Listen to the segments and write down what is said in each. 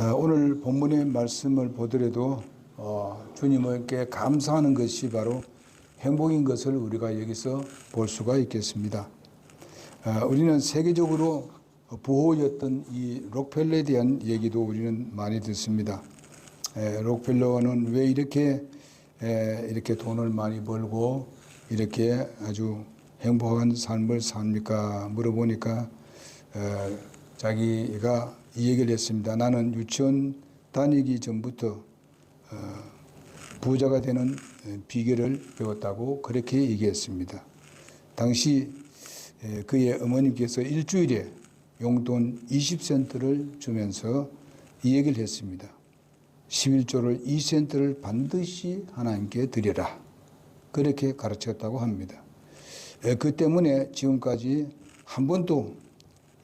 오늘 본문의 말씀을 보더라도 주님께 감사하는 것이 바로 행복인 것을 우리가 여기서 볼 수가 있겠습니다. 우리는 세계적으로 부호였던 이 록펠러에 대한 얘기도 우리는 많이 듣습니다. 록펠러는 왜 이렇게 돈을 많이 벌고 이렇게 아주 행복한 삶을 삽니까? 물어보니까 자기가 이 얘기를 했습니다. 나는 유치원 다니기 전부터 부자가 되는 비결을 배웠다고 그렇게 얘기했습니다. 당시 그의 어머님께서 일주일에 용돈 20센트를 주면서 이 얘기를 했습니다. 11조를 2센트를 반드시 하나님께 드려라. 그렇게 가르쳤다고 합니다. 그 때문에 지금까지 한 번도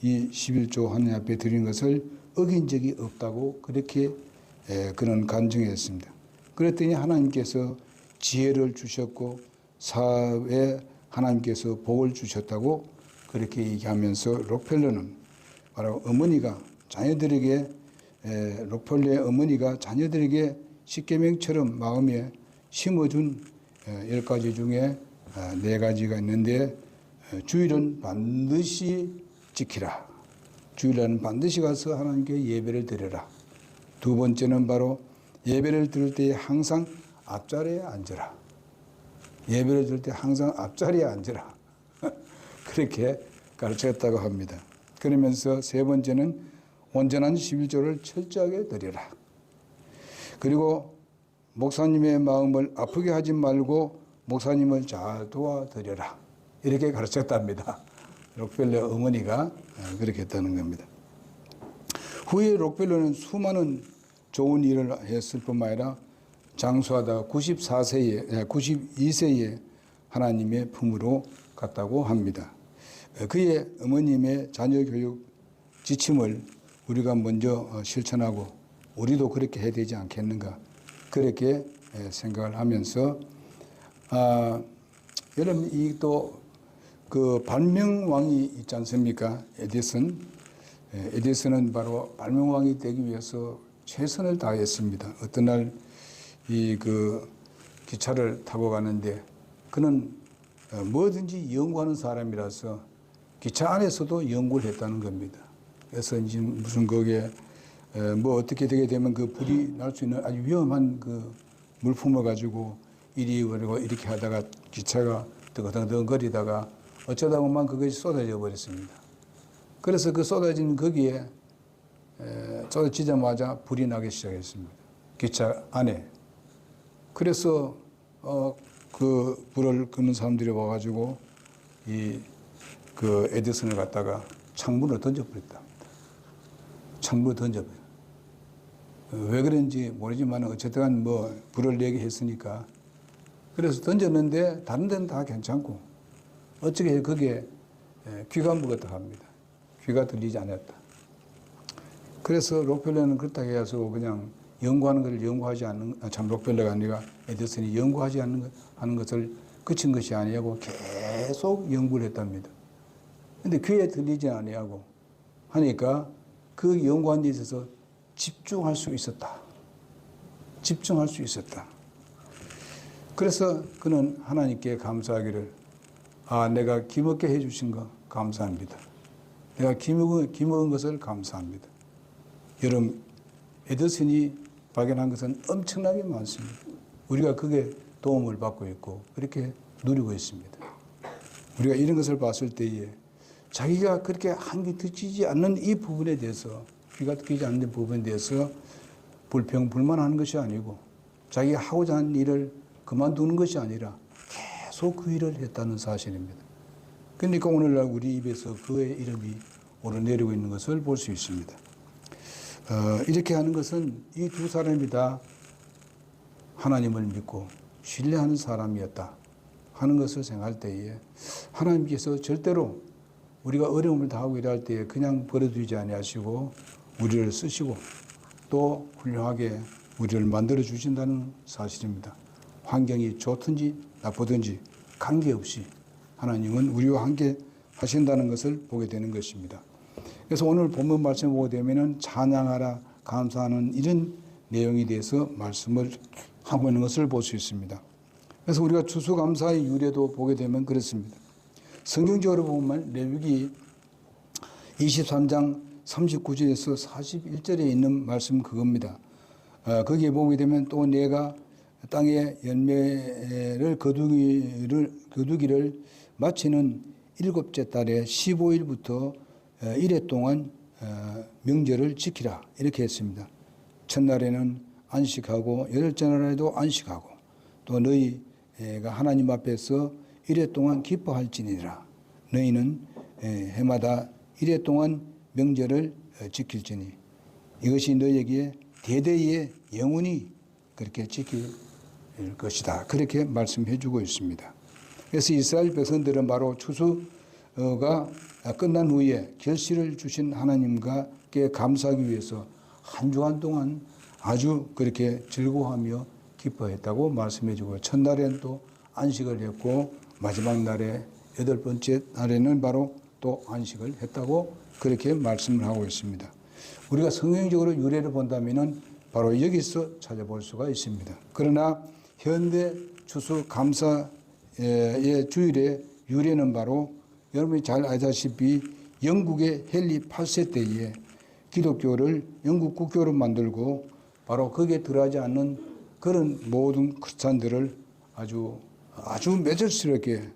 이 11조 하나님 앞에 드린 것을 어긴 적이 없다고 그렇게 그는 간증했습니다. 그랬더니 하나님께서 지혜를 주셨고 사업에 하나님께서 복을 주셨다고 그렇게 얘기하면서 록펠러는 바로 어머니가 자녀들에게 록펠러의 어머니가 자녀들에게 십계명처럼 마음에 심어준 10가지 중에 4가지가 있는데 주일은 반드시 지키라. 주일에는 반드시 가서 하나님께 예배를 드려라. 두 번째는 바로 예배를 드릴 때 항상 앞자리에 앉으라. 예배를 드릴 때 항상 앞자리에 앉으라. 그렇게 가르쳤다고 합니다. 그러면서 세 번째는 온전한 11조를 철저하게 드려라. 그리고 목사님의 마음을 아프게 하지 말고 목사님을 잘 도와드려라. 이렇게 가르쳤답니다. 록펠러 어머니가 그렇게 했다는 겁니다. 후에 록펠러는 수많은 좋은 일을 했을 뿐만 아니라 장수하다가 92세에 하나님의 품으로 갔다고 합니다. 그의 어머님의 자녀 교육 지침을 우리가 먼저 실천하고 우리도 그렇게 해야 되지 않겠는가 그렇게 생각을 하면서 여러분 이 또 그 발명왕이 있지 않습니까? 에디슨은 바로 발명왕이 되기 위해서 최선을 다했습니다. 어떤 날 이 그 기차를 타고 가는데 그는 뭐든지 연구하는 사람이라서 기차 안에서도 연구를 했다는 겁니다. 그래서 이제 무슨 거기에 뭐 어떻게 되게 되면 그 불이 날 수 있는 아주 위험한 그 물품을 가지고 이리 그리고 이렇게 하다가 기차가 더거덩거리다가 어쩌다 보면 그것이 쏟아져 버렸습니다. 그래서 그 쏟아진 거기에 쏟아지자마자 불이 나기 시작했습니다. 기차 안에. 그래서 그 불을 끄는 사람들이 와가지고 그 에디슨을 갖다가 창문으로 던져버렸답니다. 창문으로 던져버려요. 왜 그런지 모르지만 어쨌든 뭐 불을 내게 했으니까 그래서 던졌는데 다른 데는 다 괜찮고 어떻게 거기에 귀가 먹었다 합니다. 귀가 들리지 않았다. 그래서 록펠러는 그렇다고 해서 그냥 연구하는 것을 연구하지 않는, 참 록펠러가 아니라 에디슨이 연구하지 하는 것을 그친 것이 아니고 계속 연구를 했답니다. 근데 귀에 들리지 아니하고 하니까 그 연구한 데 있어서 집중할 수 있었다. 집중할 수 있었다. 그래서 그는 하나님께 감사하기를 내가 기먹게 해주신 거 감사합니다. 내가 기먹은 것을 감사합니다. 여러분 에디슨이 발견한 것은 엄청나게 많습니다. 우리가 그게 도움을 받고 있고 그렇게 누리고 있습니다. 우리가 이런 것을 봤을 때에 자기가 그렇게 한귀 듣지 않는 이 부분에 대해서 귀가 듣지 않는 부분에 대해서 불평불만하는 것이 아니고 자기가 하고자 하는 일을 그만두는 것이 아니라 계속 그 일을 했다는 사실입니다. 그러니까 오늘날 우리 입에서 그의 이름이 오르내리고 있는 것을 볼 수 있습니다. 이렇게 하는 것은 이 두 사람이 다 하나님을 믿고 신뢰하는 사람이었다 하는 것을 생각할 때에 하나님께서 절대로 우리가 어려움을 당하고 일할 때에 그냥 버려두지 아니하시고 우리를 쓰시고 또 훌륭하게 우리를 만들어 주신다는 사실입니다. 환경이 좋든지 나쁘든지 관계없이 하나님은 우리와 함께 하신다는 것을 보게 되는 것입니다. 그래서 오늘 본문 말씀을 보게 되면 찬양하라, 감사하는 이런 내용에 대해서 말씀을 하고 있는 것을 볼 수 있습니다. 그래서 우리가 추수감사의 유래도 보게 되면 그렇습니다. 성경적으로 보면 레위기 23장 39절에서 41절에 있는 말씀 그겁니다. 거기에 보게 되면 또 내가 땅의 열매를 거두기를 마치는 7째 달에 15일부터 1회 동안 명절을 지키라 이렇게 했습니다. 첫날에는 안식하고 8째 날에도 안식하고 또 너희가 하나님 앞에서 1회 동안 기뻐할지니라. 너희는 해마다 1회 동안 명절을 지킬지니 이것이 너희에게 대대의 영원히 그렇게 지킬 것이다. 그렇게 말씀해 주고 있습니다. 그래서 이스라엘 백성들은 바로 추수가 끝난 후에 결실을 주신 하나님께 감사하기 위해서 한 주간 동안 아주 그렇게 즐거워하며 기뻐했다고 말씀해 주고 첫날엔 또 안식을 했고 마지막 날에 8번째 날에는 바로 또 안식을 했다고 그렇게 말씀을 하고 있습니다. 우리가 성경적으로 유래를 본다면은 바로 여기서 찾아볼 수가 있습니다. 그러나 현대 추수 감사의 주일의 유래는 바로 여러분이 잘 알다시피 영국의 헨리 8세 때에 기독교를 영국 국교로 만들고 바로 거기에 들어가지 않는 그런 모든 크리스찬들을 아주 매질스럽게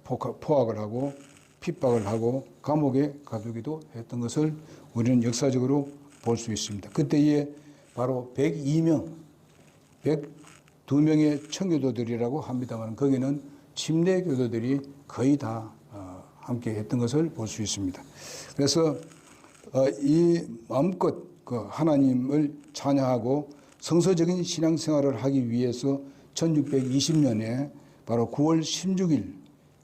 포악을 하고 핍박을 하고 감옥에 가두기도 했던 것을 우리는 역사적으로 볼 수 있습니다. 그때에 바로 102명의 청교도들이라고 합니다만 거기는 침례 교도들이 거의 다 함께 했던 것을 볼 수 있습니다. 그래서 이 마음껏 그 하나님을 찬양하고 성서적인 신앙생활을 하기 위해서 1620년에 바로 9월 16일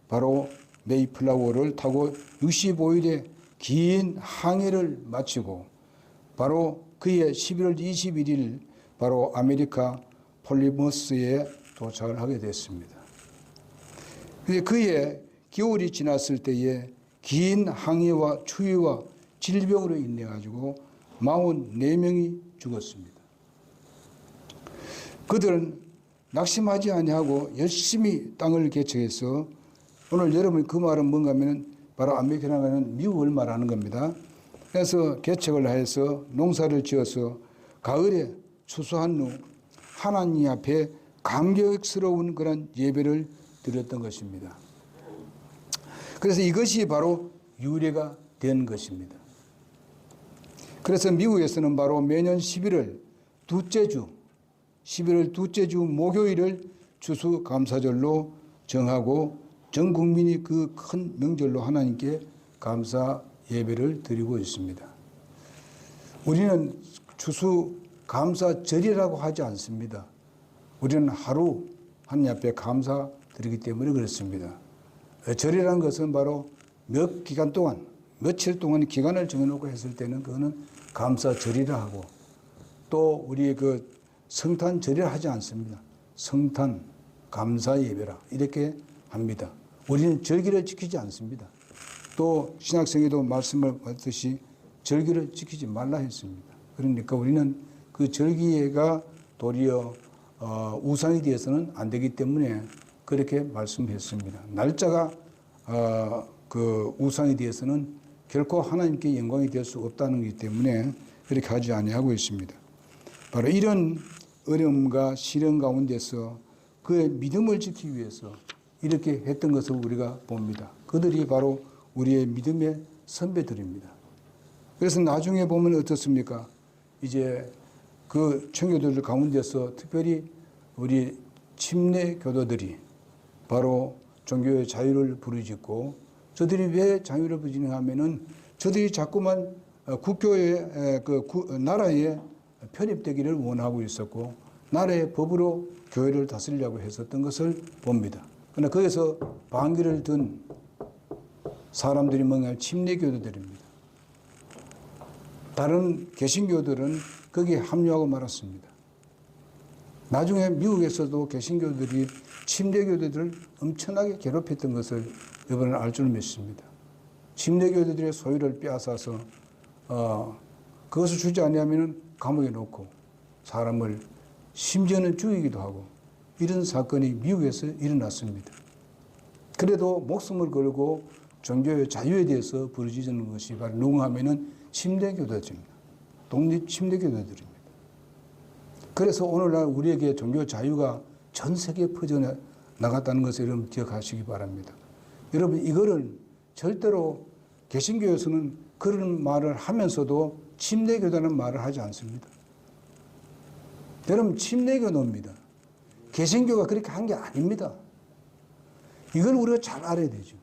바로 메이플라워를 타고 65일의 긴 항해를 마치고 바로 그해 11월 21일 바로 아메리카 폴리머스에 도착을 하게 됐습니다. 그해 겨울이 지났을 때에 긴 항해와 추위와 질병으로 인해 가지고 44명이 죽었습니다. 그들은 낙심하지 아니하고 열심히 땅을 개척해서 오늘 여러분 그 말은 뭔가 하면 바로 아메리카는 미국을 말하는 겁니다. 그래서 개척을 해서 농사를 지어서 가을에 추수한 후 하나님 앞에 감격스러운 그런 예배를 드렸던 것입니다. 그래서 이것이 바로 유래가 된 것입니다. 그래서 미국에서는 바로 매년 11월 둘째 주 목요일을 추수감사절로 정하고 전 국민이 그 큰 명절로 하나님께 감사 예배를 드리고 있습니다. 우리는 추수감사절이라고 하지 않습니다. 우리는 하루 하나님 앞에 감사드리기 때문에 그렇습니다. 절이라는 것은 바로 몇 기간 동안, 며칠 동안 기간을 정해놓고 했을 때는 그거는 감사절이라 하고 또 우리 그 성탄절이라 하지 않습니다. 성탄, 감사 예배라 이렇게 합니다. 우리는 절기를 지키지 않습니다. 또 신약성에도 말씀을 받듯이 절기를 지키지 말라 했습니다. 그러니까 우리는 그 절기가 도리어 우상이 되어서는 안 되기 때문에 그렇게 말씀했습니다. 날짜가 그 우상이 되어서는 결코 하나님께 영광이 될 수 없다는 것이기 때문에 그렇게 하지 아니하고 있습니다. 바로 이런 어려움과 시련 가운데서 그의 믿음을 지키기 위해서 이렇게 했던 것을 우리가 봅니다. 그들이 바로 우리의 믿음의 선배들입니다. 그래서 나중에 보면 어떻습니까? 이제 그 청교도들 가운데서 특별히 우리 침례 교도들이 바로 종교의 자유를 부르짖고 저들이 왜 자유를 부르짖는가 하면은 저들이 자꾸만 국교의 나라에 편입되기를 원하고 있었고 나라의 법으로 교회를 다스리려고 했었던 것을 봅니다. 그러나 거기서 반기를 든 사람들이 뭔가 침례교도들입니다. 다른 개신교들은 거기에 합류하고 말았습니다. 나중에 미국에서도 개신교들이 침례교도들을 엄청나게 괴롭혔던 것을 여러분은 알 줄 믿습니다. 침례교도들의 소유를 빼앗아서 그것을 주지 아니하면 감옥에 놓고 사람을 심지어는 죽이기도 하고 이런 사건이 미국에서 일어났습니다. 그래도 목숨을 걸고 종교의 자유에 대해서 부르짖는 것이 바로 누구 하면은 침례교도들입니다. 독립 침례교도들입니다. 그래서 오늘날 우리에게 종교 자유가 전 세계에 퍼져 나갔다는 것을 여러분 기억하시기 바랍니다. 여러분 이거를 절대로 개신교에서는 그런 말을 하면서도 침례교도라는 말을 하지 않습니다. 여러분 침례교도입니다. 개신교가 그렇게 한 게 아닙니다. 이걸 우리가 잘 알아야 되죠.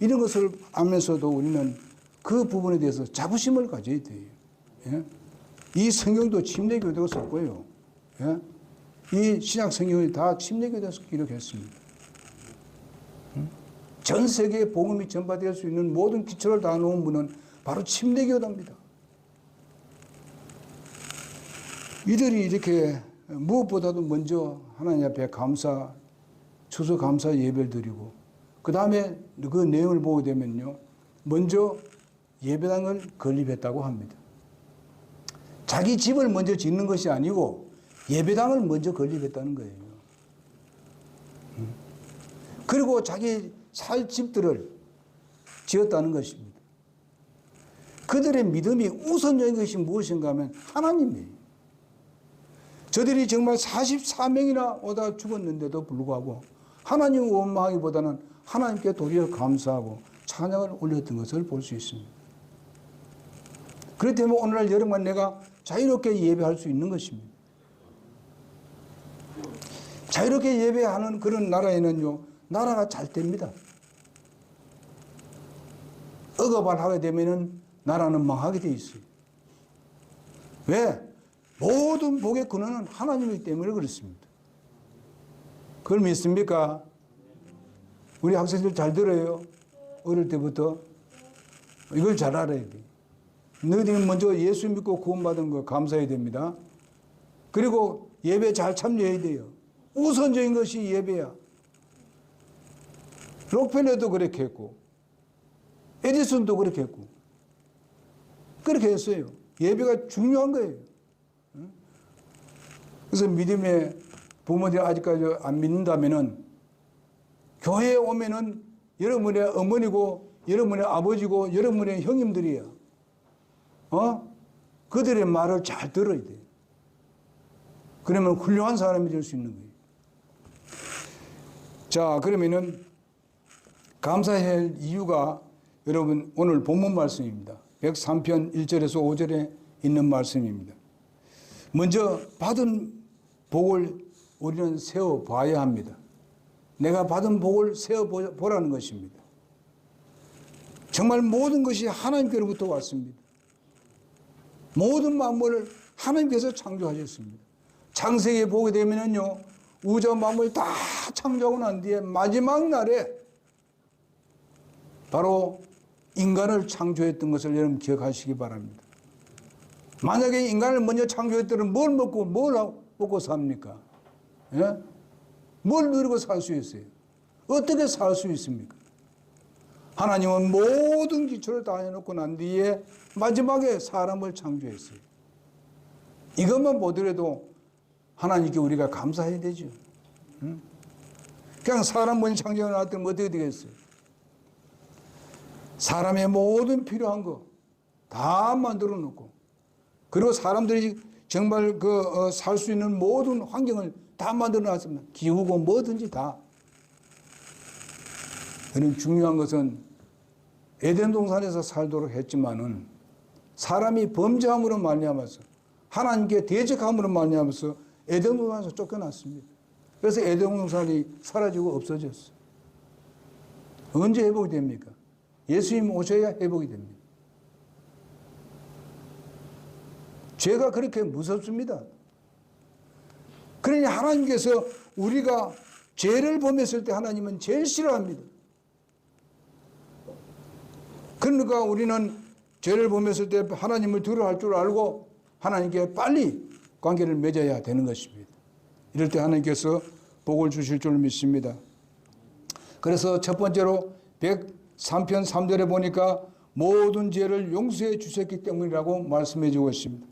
이런 것을 알면서도 우리는 그 부분에 대해서 자부심을 가져야 돼요. 예? 이 성경도 침례교도가 썼고요. 예? 이 신약 성경이 다 침례교도에서 기록했습니다. 전 세계에 복음이 전파될 수 있는 모든 기초를 다 놓은 분은 바로 침례교도입니다. 이들이 이렇게 무엇보다도 먼저 하나님 앞에 추수 감사 예배를 드리고 그 다음에 그 내용을 보게 되면요. 먼저 예배당을 건립했다고 합니다. 자기 집을 먼저 짓는 것이 아니고 예배당을 먼저 건립했다는 거예요. 그리고 자기 살 집들을 지었다는 것입니다. 그들의 믿음이 우선적인 것이 무엇인가 하면 하나님이에요. 저들이 정말 44명이나 오다 죽었는데도 불구하고 하나님을 원망하기보다는 하나님께 도리어 감사하고 찬양을 올렸던 것을 볼 수 있습니다. 그렇기 때문에 오늘날 여러분 내가 자유롭게 예배할 수 있는 것입니다. 자유롭게 예배하는 그런 나라에는요, 나라가 잘 됩니다. 억압을 하게 되면은 나라는 망하게 돼 있어요. 왜? 모든 복의 근원은 하나님이기 때문에 그렇습니다. 그걸 믿습니까? 우리 학생들 잘 들어요. 어릴 때부터. 이걸 잘 알아야 돼요. 너희들은 먼저 예수 믿고 구원받은 거 감사해야 됩니다. 그리고 예배 잘 참여해야 돼요. 우선적인 것이 예배야. 록펠러도 그렇게 했고 에디슨도 그렇게 했고 그렇게 했어요. 예배가 중요한 거예요. 그래서 믿음의 부모들이 아직까지 안 믿는다면은 교회에 오면은 여러분의 어머니고 여러분의 아버지고 여러분의 형님들이에요. 그들의 말을 잘 들어야 돼요. 그러면 훌륭한 사람이 될 수 있는 거예요. 자, 그러면은 감사할 이유가 여러분 오늘 본문 말씀입니다. 103편 1절에서 5절에 있는 말씀입니다. 먼저 받은 복을 우리는 세워봐야 합니다. 내가 받은 복을 세워보라는 것입니다. 정말 모든 것이 하나님께로부터 왔습니다. 모든 만물을 하나님께서 창조하셨습니다. 창세기에 보게 되면요, 우주와 만물 다 창조하고 난 뒤에 마지막 날에 바로 인간을 창조했던 것을 여러분 기억하시기 바랍니다. 만약에 인간을 먼저 창조했더니 뭘 먹고 삽니까? 예? 뭘 누리고 살 수 있어요? 어떻게 살 수 있습니까? 하나님은 모든 기초를 다 해놓고 난 뒤에 마지막에 사람을 창조했어요. 이것만 보더라도 하나님께 우리가 감사해야 되죠. 응? 그냥 사람 먼저 창조해놨더니 어떻게 되겠어요? 사람의 모든 필요한 거 다 만들어 놓고 그리고 사람들이 정말 살 수 있는 모든 환경을 다 만들어 놨습니다. 기후고 뭐든지 다. 그런 중요한 것은 에덴 동산에서 살도록 했지만은 사람이 범죄함으로 말미암아서 하나님께 대적함으로 말미암아서 에덴 동산에서 쫓겨났습니다. 그래서 에덴 동산이 사라지고 없어졌어요. 언제 회복이 됩니까? 예수님 오셔야 회복이 됩니다. 죄가 그렇게 무섭습니다. 그러니 하나님께서 우리가 죄를 범했을 때 하나님은 제일 싫어합니다. 그러니까 우리는 죄를 범했을 때 하나님을 두려워할 줄 알고 하나님께 빨리 관계를 맺어야 되는 것입니다. 이럴 때 하나님께서 복을 주실 줄 믿습니다. 그래서 첫 번째로 103편 3절에 보니까 모든 죄를 용서해 주셨기 때문이라고 말씀해 주고 있습니다.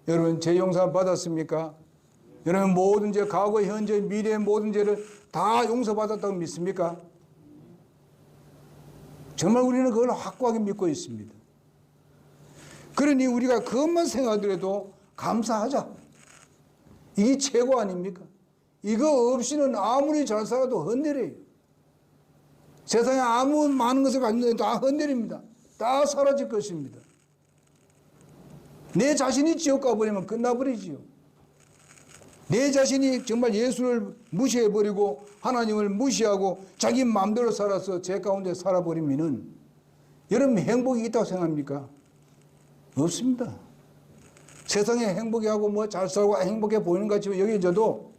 여러분 죄 용서 받았습니까? 여러분 모든 죄, 과거, 현재, 미래의 모든 죄를 다 용서받았다고 믿습니까? 정말 우리는 그걸 확고하게 믿고 있습니다. 그러니 우리가 그것만 생각하더라도 감사하자. 이게 최고 아닙니까? 이거 없이는 아무리 잘 살아도 헛내려요. 세상에 아무 많은 것을 가지고 다 헛내립니다. 다 사라질 것입니다. 내 자신이 지옥 가버리면 끝나버리지요. 내 자신이 정말 예수를 무시해버리고 하나님을 무시하고 자기 마음대로 살아서 죄 가운데 살아버리면은 여러분 행복이 있다고 생각합니까? 없습니다. 세상에 행복해 하고 뭐 잘 살고 행복해 보이는 것 같지만 여기저도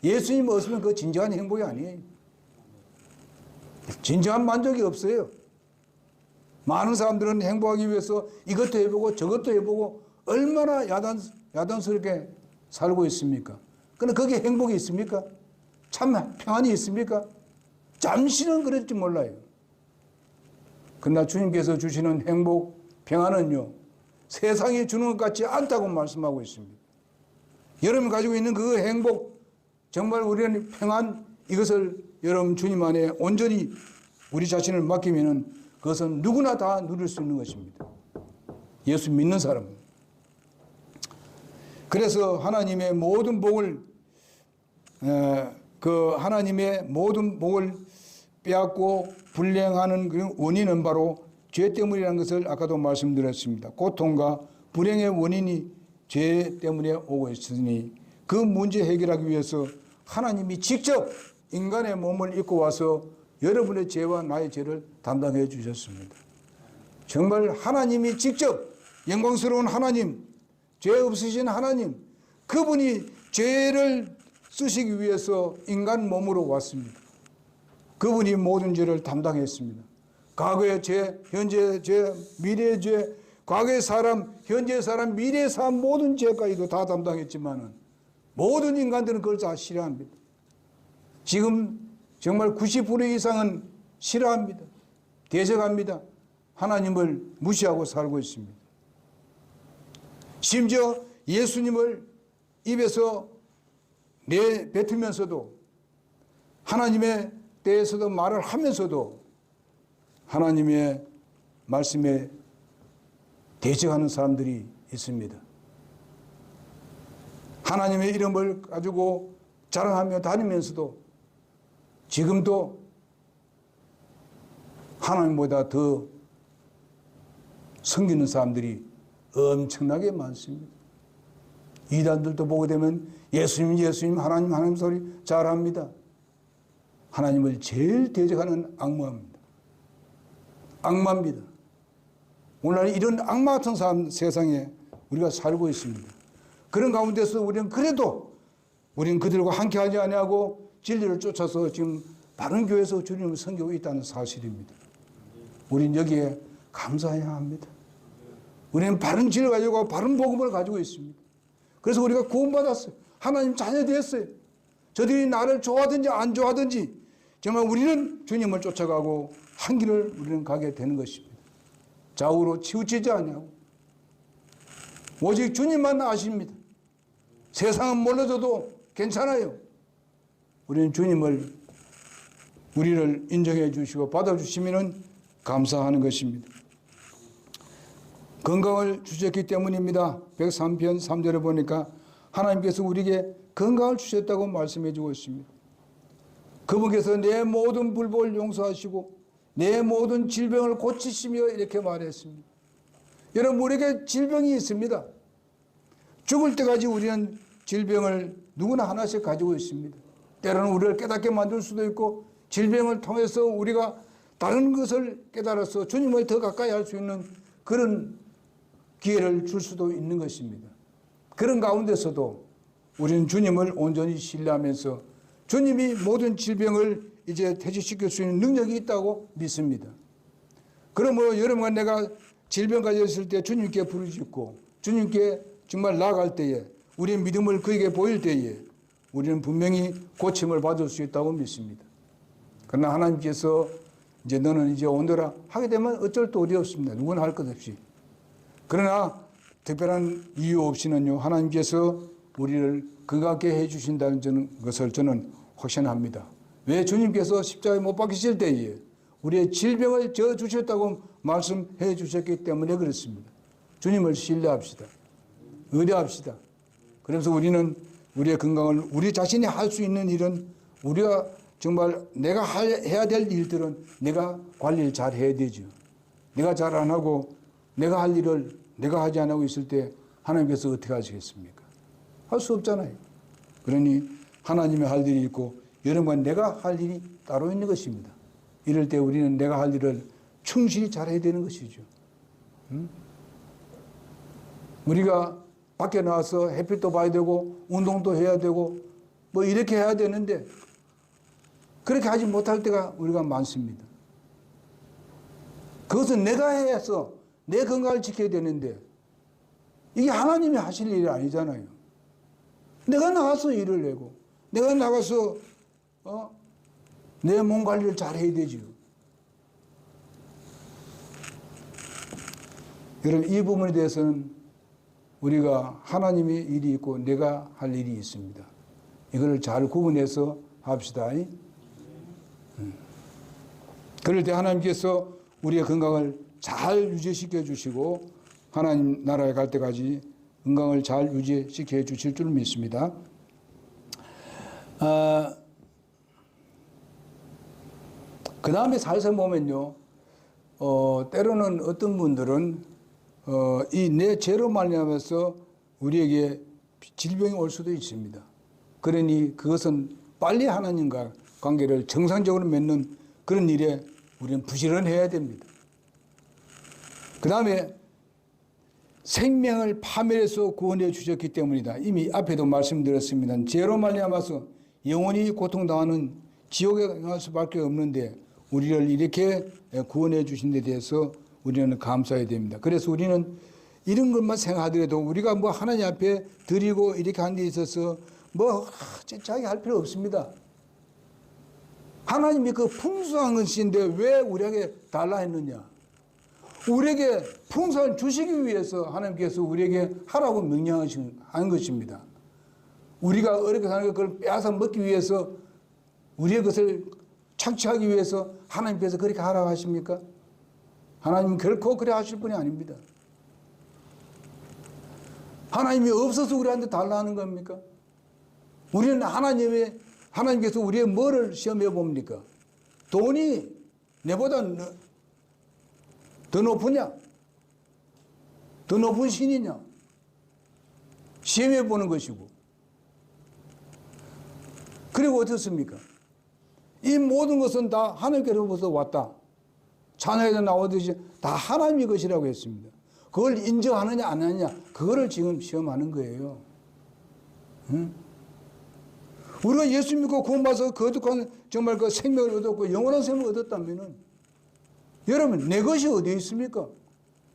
예수님 없으면 그거 진정한 행복이 아니에요. 진정한 만족이 없어요. 많은 사람들은 행복하기 위해서 이것도 해보고 저것도 해보고 얼마나 야단스럽게 살고 있습니까? 그런데 거기에 행복이 있습니까? 참 평안이 있습니까? 잠시는 그럴지 몰라요. 그러나 주님께서 주시는 행복, 평안은요, 세상이 주는 것 같지 않다고 말씀하고 있습니다. 여러분 가지고 있는 그 행복, 정말 우리는 평안, 이것을 여러분 주님 안에 온전히 우리 자신을 맡기면은 그것은 누구나 다 누릴 수 있는 것입니다. 예수 믿는 사람은. 그래서 하나님의 모든 복을 하나님의 모든 복을 빼앗고 불행하는 그 원인은 바로 죄 때문이라는 것을 아까도 말씀드렸습니다. 고통과 불행의 원인이 죄 때문에 오고 있으니 그 문제 해결하기 위해서 하나님이 직접 인간의 몸을 입고 와서 여러분의 죄와 나의 죄를 담당해 주셨습니다. 정말 하나님이 직접 영광스러운 하나님, 죄 없으신 하나님, 그분이 죄를 쓰시기 위해서 인간 몸으로 왔습니다. 그분이 모든 죄를 담당했습니다. 과거의 죄, 현재의 죄, 미래의 죄, 과거의 사람, 현재의 사람, 미래의 사람 모든 죄까지도 다 담당했지만은 모든 인간들은 그걸 다 싫어합니다. 지금 정말 90% 이상은 싫어합니다. 대적합니다. 하나님을 무시하고 살고 있습니다. 심지어 예수님을 입에서 내뱉으면서도 하나님의 때에서도 말을 하면서도 하나님의 말씀에 대적하는 사람들이 있습니다. 하나님의 이름을 가지고 자랑하며 다니면서도 지금도 하나님보다 더 섬기는 사람들이 엄청나게 많습니다. 이단들도 보게 되면 예수님, 하나님 소리 잘합니다. 하나님을 제일 대적하는 악마입니다. 악마입니다. 오늘날 이런 악마 같은 사람 세상에 우리가 살고 있습니다. 그런 가운데서 우리는 그래도 우리는 그들과 함께하지 아니하고 진리를 쫓아서 지금 바른 교회에서 주님을 섬기고 있다는 사실입니다. 우리는 여기에 감사해야 합니다. 우리는 바른 진리를 가지고 바른 복음을 가지고 있습니다. 그래서 우리가 구원받았어요. 하나님 자녀 되었어요. 저들이 나를 좋아하든지 안 좋아하든지 정말 우리는 주님을 쫓아가고 한 길을 우리는 가게 되는 것입니다. 좌우로 치우치지 아니하고 오직 주님만 아십니다. 세상은 몰라줘도 괜찮아요. 우리는 우리를 인정해 주시고 받아주시면 감사하는 것입니다. 건강을 주셨기 때문입니다. 103편 3절에 보니까 하나님께서 우리에게 건강을 주셨다고 말씀해 주고 있습니다. 그분께서 내 모든 불법을 용서하시고 내 모든 질병을 고치시며 이렇게 말했습니다. 여러분 우리에게 질병이 있습니다. 죽을 때까지 우리는 질병을 누구나 하나씩 가지고 있습니다. 때로는 우리를 깨닫게 만들 수도 있고 질병을 통해서 우리가 다른 것을 깨달아서 주님을 더 가까이 할 수 있는 그런 기회를 줄 수도 있는 것입니다. 그런 가운데서도 우리는 주님을 온전히 신뢰하면서 주님이 모든 질병을 이제 퇴치시킬 수 있는 능력이 있다고 믿습니다. 그러므로 여러분과 내가 질병 가졌을 때 주님께 부르짖고 주님께 정말 나아갈 때에 우리의 믿음을 그에게 보일 때에 우리는 분명히 고침을 받을 수 있다고 믿습니다. 그러나 하나님께서 이제 너는 이제 오너라 하게 되면 어쩔 수 없습니다. 누구나 할 것 없이. 그러나 특별한 이유 없이는요, 하나님께서 우리를 건강하게 해주신다는 것을 저는 확신합니다. 왜? 주님께서 십자가에 못 박히실 때에 우리의 질병을 져주셨다고 말씀해 주셨기 때문에 그렇습니다. 주님을 신뢰합시다. 의뢰합시다. 그래서 우리는 우리의 건강을 우리 자신이 할 수 있는 일은 우리가 정말 내가 해야 될 일들은 내가 관리를 잘 해야 되죠. 내가 잘 안 하고 내가 할 일을 내가 하지 않고 있을 때 하나님께서 어떻게 하시겠습니까? 할 수 없잖아요. 그러니 하나님의 할 일이 있고 여러분과 내가 할 일이 따로 있는 것입니다. 이럴 때 우리는 내가 할 일을 충실히 잘해야 되는 것이죠. 우리가 밖에 나와서 햇빛도 봐야 되고 운동도 해야 되고 뭐 이렇게 해야 되는데 그렇게 하지 못할 때가 우리가 많습니다. 그것은 내가 해서 내 건강을 지켜야 되는데 이게 하나님이 하실 일이 아니잖아요. 내가 나가서 일을 내고 내가 나가서 내 몸 관리를 잘 해야 되죠. 여러분 이 부분에 대해서는 우리가 하나님의 일이 있고 내가 할 일이 있습니다. 이걸 잘 구분해서 합시다. 그럴 때 하나님께서 우리의 건강을 잘 유지시켜 주시고 하나님 나라에 갈 때까지 건강을 잘 유지시켜 주실 줄 믿습니다. 그 다음에 살살 보면요, 때로는 어떤 분들은 이 내 죄로 말미암아서 우리에게 질병이 올 수도 있습니다. 그러니 그것은 빨리 하나님과 관계를 정상적으로 맺는 그런 일에 우리는 부지런해야 됩니다. 그 다음에 생명을 파멸해서 구원해 주셨기 때문이다. 이미 앞에도 말씀드렸습니다. 죄로 말미암아서 영원히 고통당하는 지옥에 갈 수밖에 없는데 우리를 이렇게 구원해 주신 데 대해서 우리는 감사해야 됩니다. 그래서 우리는 이런 것만 생각하더라도 우리가 뭐 하나님 앞에 드리고 이렇게 한 데 있어서 뭐 자기 할 필요 없습니다. 하나님이 그 풍성한 것인데 왜 우리에게 달라 했느냐? 우리에게 풍성을 주시기 위해서 하나님께서 우리에게 하라고 명령하신 것입니다. 우리가 어렵게 사는 그걸 빼앗아 먹기 위해서 우리의 것을 착취하기 위해서 하나님께서 그렇게 하라고 하십니까? 하나님은 결코 그래 하실 분이 아닙니다. 하나님이 없어서 우리한테 달라 하는 겁니까? 우리는 하나님께서 우리의 뭐를 시험해 봅니까? 돈이 내보다 더 높으냐? 더 높은 신이냐? 시험해 보는 것이고. 그리고 어떻습니까? 이 모든 것은 다 하나님께로부터 왔다. 찬양에도 나오듯이 다 하나님의 것이라고 했습니다. 그걸 인정하느냐 안 하느냐 그거를 지금 시험하는 거예요. 응? 우리가 예수 믿고 구원받아서 거룩한 정말 그 생명을 얻었고 영원한 생명을 얻었다면은 여러분 내 것이 어디에 있습니까?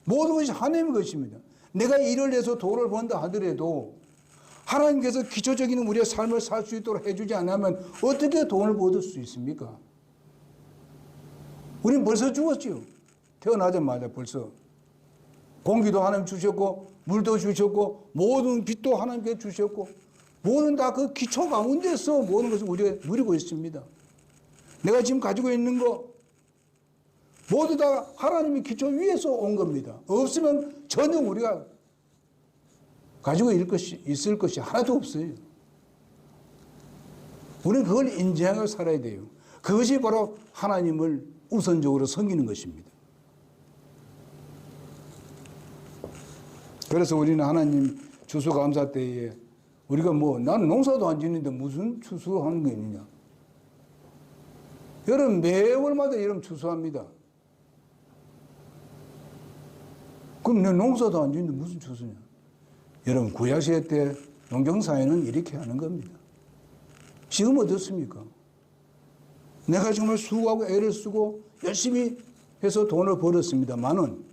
모든 것이 하나님의 것입니다. 내가 일을 해서 돈을 번다 하더라도 하나님께서 기초적인 우리의 삶을 살 수 있도록 해주지 않으면 어떻게 돈을 얻을 수 있습니까? 우린 벌써 죽었지요. 태어나자마자 벌써. 공기도 하나님 주셨고 물도 주셨고 모든 빛도 하나님께 주셨고 모든 다 그 기초 가운데서 모든 것을 우리가 누리고 있습니다. 내가 지금 가지고 있는 거 모두 다 하나님의 기초 위에서 온 겁니다. 없으면 전혀 우리가 가지고 있을 것이 하나도 없어요. 우리는 그걸 인정하고 살아야 돼요. 그것이 바로 하나님을 우선적으로 섬기는 것입니다. 그래서 우리는 하나님 추수감사 때에 우리가 나는 농사도 안 짓는데 무슨 추수하는 게 있느냐. 여러분 매월마다 여러분 추수합니다. 그럼 내 농사도 안 짓는데 무슨 추수냐. 여러분 구약시대 때 농경사회는 이렇게 하는 겁니다. 지금 어떻습니까? 내가 정말 수고하고 애를 쓰고 열심히 해서 돈을 벌었습니다만은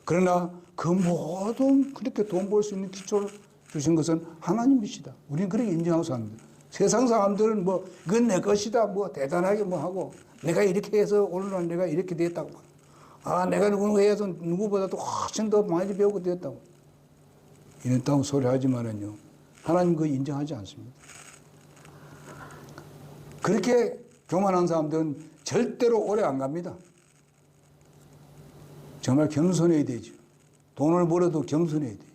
그러나 그 모든 그렇게 돈 벌 수 있는 기초를 주신 것은 하나님이시다. 우리는 그렇게 인정하고 삽니다. 세상 사람들은 이건 내 것이다. 대단하게 하고 내가 이렇게 해서 오늘날 내가 이렇게 됐다고. 내가 누구 해서 누구보다도 훨씬 더 많이 배우고 됐다고. 이랬다고 소리하지만은요, 하나님 그거 인정하지 않습니다. 그렇게 교만한 사람들은 절대로 오래 안 갑니다. 정말 겸손해야 되죠. 돈을 벌어도 겸손해야 돼요.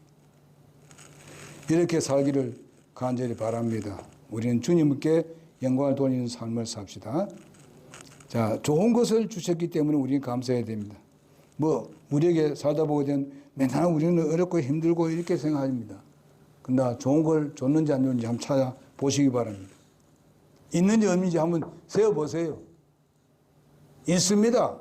이렇게 살기를 간절히 바랍니다. 우리는 주님께 영광을 돌리는 삶을 삽시다. 자, 좋은 것을 주셨기 때문에 우리는 감사해야 됩니다. 우리에게 살다 보게 되면 맨날 우리는 어렵고 힘들고 이렇게 생각합니다. 근데 좋은 걸 줬는지 안 줬는지 한번 찾아보시기 바랍니다. 있는지 없는지 한번 세어보세요. 있습니다.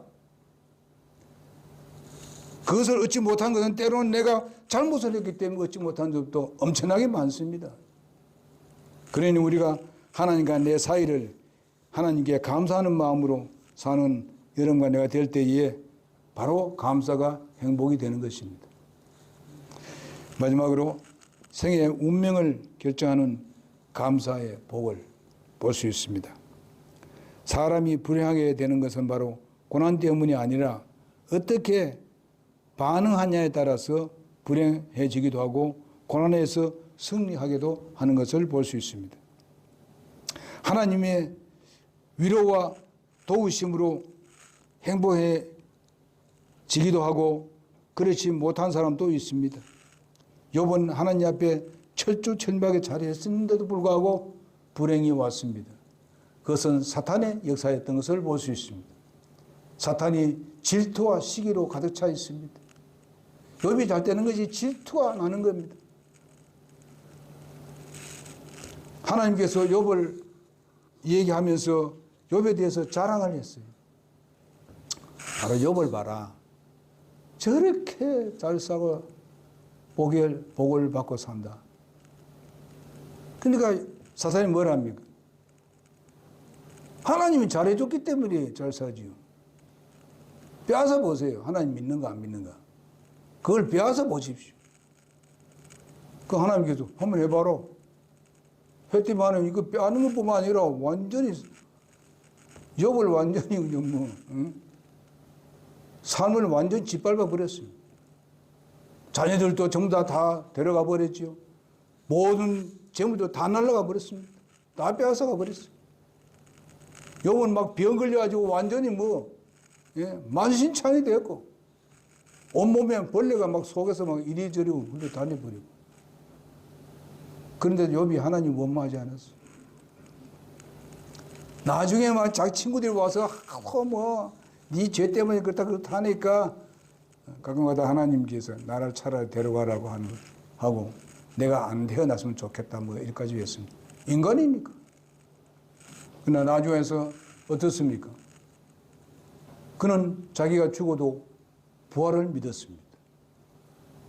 그것을 얻지 못한 것은 때로는 내가 잘못을 했기 때문에 얻지 못한 적도 엄청나게 많습니다. 그러니 우리가 하나님과 내 사이를 하나님께 감사하는 마음으로 사는 여러분과 내가 될 때에 바로 감사가 행복이 되는 것입니다. 마지막으로 생애의 운명을 결정하는 감사의 복을 볼 수 있습니다. 사람이 불행하게 되는 것은 바로 고난 때문이 아니라 어떻게 반응하냐에 따라서 불행해지기도 하고 고난에서 승리하기도 하는 것을 볼 수 있습니다. 하나님의 위로와 도우심으로 행복해지기도 하고 그렇지 못한 사람도 있습니다. 욥은 하나님 앞에 철두철미하게 잘했는데도 불구하고 불행이 왔습니다. 그것은 사탄의 역사였던 것을 볼 수 있습니다. 사탄이 질투와 시기로 가득 차 있습니다. 욥이 잘 되는 것이 질투가 나는 겁니다. 하나님께서 욥을 얘기하면서 욥에 대해서 자랑을 했어요. 바로 욥을 봐라. 저렇게 잘 사고 복을 받고 산다. 그러니까 사탄이 뭘 합니까? 하나님이 잘해줬기 때문에 잘 사지요. 빼앗아 보세요. 하나님 믿는가 안 믿는가. 그걸 빼앗아 보십시오. 그 하나님께서 한번 해봐라. 했더니만 이거 빼앗는 것뿐만 아니라 완전히 욥을 완전히 삶을 완전히 짓밟아 버렸어요. 자녀들도 전부 다 데려가 버렸죠. 모든 재물도 다 날라가 버렸습니다. 다 빼앗아가 버렸어요. 욥은 막 병 걸려가지고 완전히 만신창이 되었고 온몸에 벌레가 막 속에서 막 이리저리 흘러 다녀버리고. 그런데 욥이 하나님 원망하지 않았어. 나중에 막 자기 친구들이 와서 네 죄 때문에 그렇다 하니까 가끔가다 하나님께서 나를 차라리 데려가라고 하고 내가 안 태어났으면 좋겠다 이렇게까지 했습니다. 인간이니까. 그러나 나중에서 어떻습니까? 그는 자기가 죽어도 부활을 믿었습니다.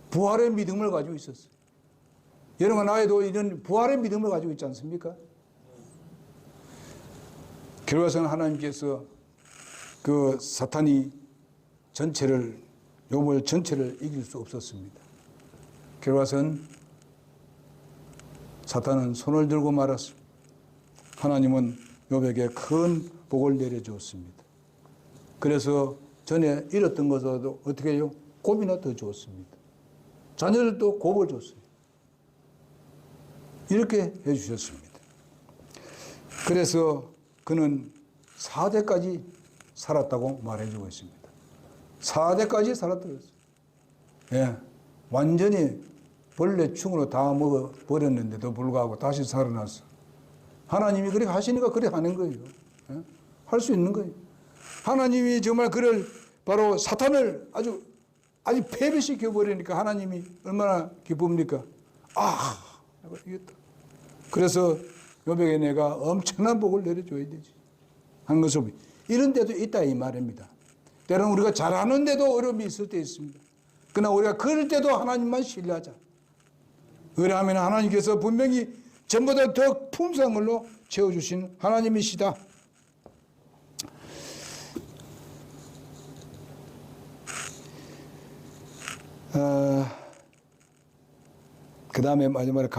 부활의 믿음을 가지고 있었어요. 여러분 나에도 이런 부활의 믿음을 가지고 있지 않습니까? 결과적으로 하나님께서 그 사탄이 욥을 전체를 이길 수 없었습니다. 결과적으로 사탄은 손을 들고 말았습니다. 하나님은 욥에게 큰 복을 내려주었습니다. 그래서 전에 잃었던 것도 어떻게 해요? 곱이나 더 주었습니다. 자녀들도 곱을 줬어요. 이렇게 해주셨습니다. 그래서 그는 4대까지 살았다고 말해주고 있습니다. 4대까지 살았다고 했어요. 예, 완전히 벌레충으로 다 먹어버렸는데도 불구하고 다시 살아났어. 하나님이 그렇게 하시니까 그렇게 하는 거예요. 예? 할 수 있는 거예요. 하나님이 정말 그를 바로 사탄을 아주 패배시켜 버리니까 하나님이 얼마나 기쁩니까? 이겼다. 그래서 욥에게 내가 엄청난 복을 내려줘야 되지. 한 것을 이런 데도 있다 이 말입니다. 때로는 우리가 잘하는데도 어려움이 있을 때 있습니다. 그러나 우리가 그럴 때도 하나님만 신뢰하자. 그러하면 하나님께서 분명히 전보다 더 풍성한 걸로 채워주신 하나님이시다. 그 다음에 마지막으로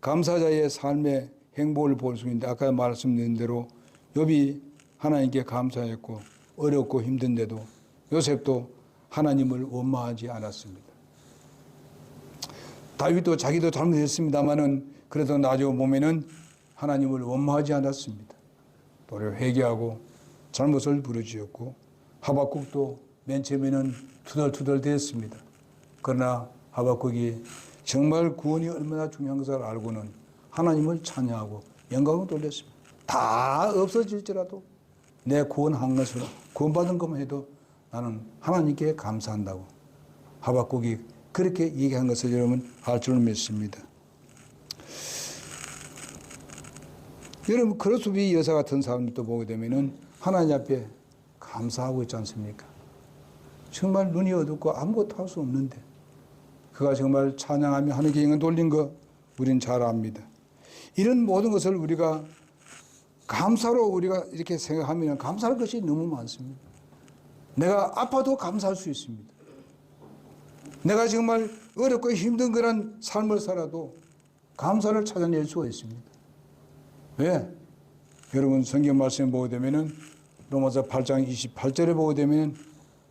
감사자의 삶의 행복을 볼 수 있는데 아까 말씀드린 대로 욥이 하나님께 감사했고 어렵고 힘든데도 요셉도 하나님을 원망하지 않았습니다. 다윗도 자기도 잘못했습니다마는 그래도 나중에 보면은 하나님을 원망하지 않았습니다. 도리어 회개하고 잘못을 부르짖었고 하박국도 맨 처음에는 투덜투덜 대했습니다. 그러나 하박국이 정말 구원이 얼마나 중요한 것을 알고는 하나님을 찬양하고 영광을 돌렸습니다. 다 없어질지라도 내 구원한 것을 구원받은 것만 해도 나는 하나님께 감사한다고 하박국이 그렇게 얘기한 것을 여러분 알 줄 믿습니다. 여러분 크로스비 여사 같은 사람들도 보게 되면은 하나님 앞에 감사하고 있지 않습니까? 정말 눈이 어둡고 아무것도 할 수 없는데 그가 정말 찬양하며 하나님께 영광 돌린 거 우리는 잘 압니다. 이런 모든 것을 우리가 감사로 우리가 이렇게 생각하면 감사할 것이 너무 많습니다. 내가 아파도 감사할 수 있습니다. 내가 정말 어렵고 힘든 그런 삶을 살아도 감사를 찾아낼 수가 있습니다. 왜? 여러분 성경 말씀 보게 되면은 로마서 8장 28절에 보게 되면은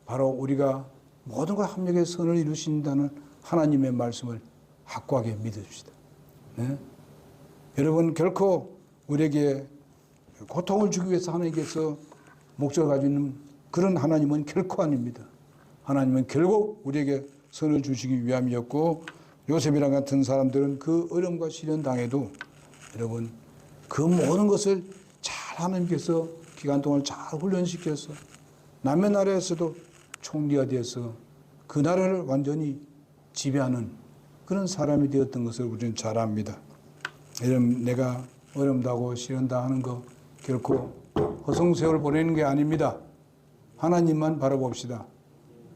바로 우리가 모든 걸 합력해 선을 이루신다는 하나님의 말씀을 확고하게 믿으십시다. 네? 여러분 결코 우리에게 고통을 주기 위해서 하나님께서 목적을 가지고 있는 그런 하나님은 결코 아닙니다. 하나님은 결국 우리에게 선을 주시기 위함이었고 요셉이랑 같은 사람들은 그 어려움과 시련 당해도 여러분 그 모든 것을 잘 하나님께서 기간 동안 잘 훈련시켜서 남의 나라에서도 총리가 되어서 그 나라를 완전히 지배하는 그런 사람이 되었던 것을 우리는 잘 압니다. 여러분 내가 어렵다고 시련다 하는 거 결코 허송세월 보내는 게 아닙니다. 하나님만 바라봅시다.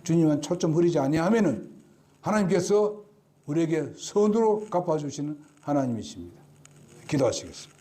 주님만 초점 흐리지 아니하면은 하나님께서 우리에게 선으로 갚아주시는 하나님이십니다. 기도하시겠습니다.